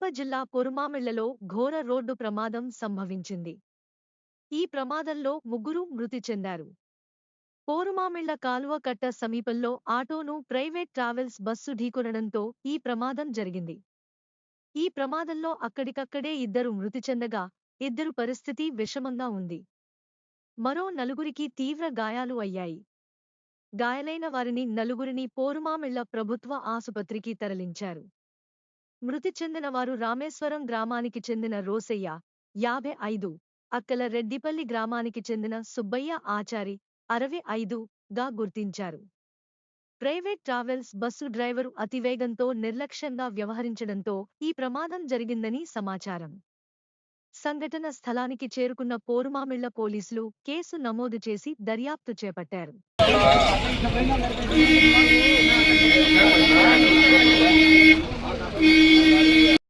జిల్లా పొరుమామిళ్లలో ఘోర రోడ్డు ప్రమాదం సంభవించింది. ఈ ప్రమాదంలో ముగ్గురు మృతి చెందారు. పోరుమామిళ్ల కాలువ కట్ట సమీపంలో ఆటోను ప్రైవేట్ ట్రావెల్స్ బస్సు ఢీకొనడంతో ఈ ప్రమాదం జరిగింది. ఈ ప్రమాదంలో అక్కడికక్కడే ఇద్దరు మృతి చెందగా, ఇద్దరు పరిస్థితి విషమంగా ఉంది. మరో నలుగురికి తీవ్ర గాయాలు అయ్యాయి. గాయాలైన వారిని నలుగురిని పోరుమామిళ్ల ప్రభుత్వ ఆసుపత్రికి తరలించారు. మృతి చెందిన వారు రామేశ్వరం గ్రామానికి చెందిన రోసయ్య, 55, అక్కల రెడ్డిపల్లి గ్రామానికి చెందిన సుబ్బయ్య ఆచారి, 65గా గుర్తించారు. ప్రైవేట్ ట్రావెల్స్ బస్సు డ్రైవరు అతివేగంతో నిర్లక్ష్యంగా వ్యవహరించడంతో ఈ ప్రమాదం జరిగిందని సమాచారం. సంఘటన స్థలానికి చేరుకున్న పోరుమామిళ్ల పోలీసులు కేసు నమోదు చేసి దర్యాప్తు చేపట్టారు.